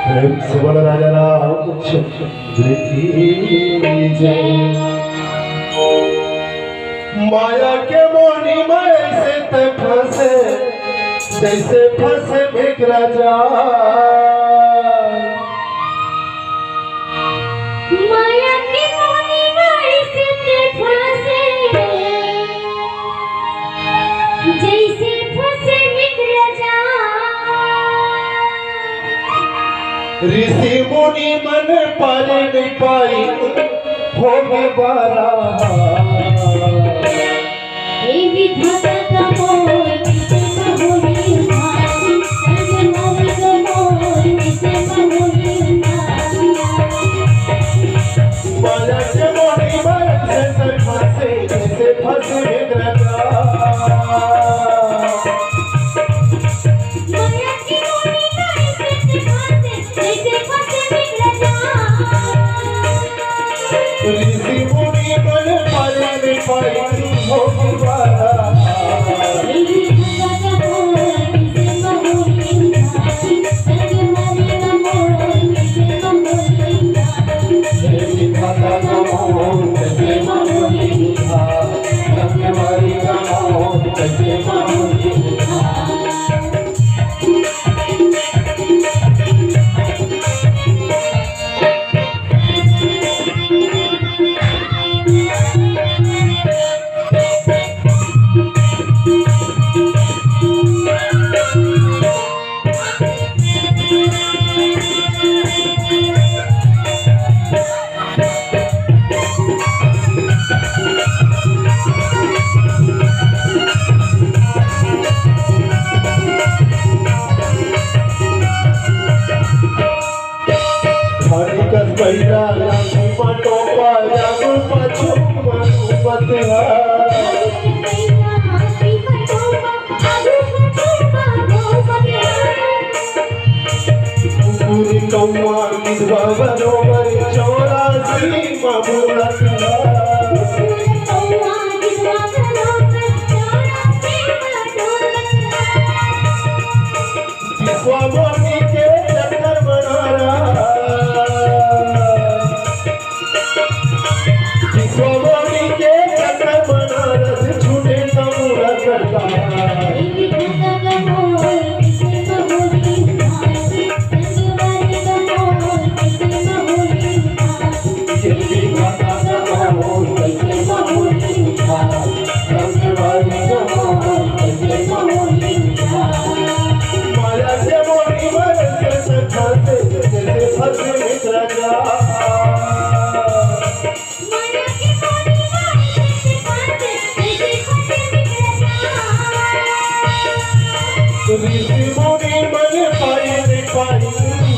प्रेम से बोलो राजा रामचंद्र की जय। माया के मोनी में ऐसे ते फंसे जैसे फंसे बिखरा जा। माया के मोनी में ऐसे ते फंसे जैसे फंसे बिखरा जा। ऋषि मुनि मन पार नहीं पाई होगे बारा। हे विधाता का मोर किसे महोनी उधारी, सर्व नर का मोर किसे महोनी उधारी। माया के मोनी में ऐसे फंसे जैसे फंसे बिखरा जा। माया के मोनी में ऐसे फंसे जैसे फंसे बिखरा जा। ऋषि मुनि मन पार नहीं पाई होगे बारा। बैरा टोपा जागु पछु पतवा। पूरी कौआ विधवा बरोबर 84 मबुलकवा। विश्वमोनी के चक्कर बना रहा। विश्वमोनी के चक्कर बना रहा छूटे तमुरा करता। माया के मोनी में ऐसे फंसे जैसे फंसे बिखरा जा। ऋषि मुनि मन पाई नहीं पाई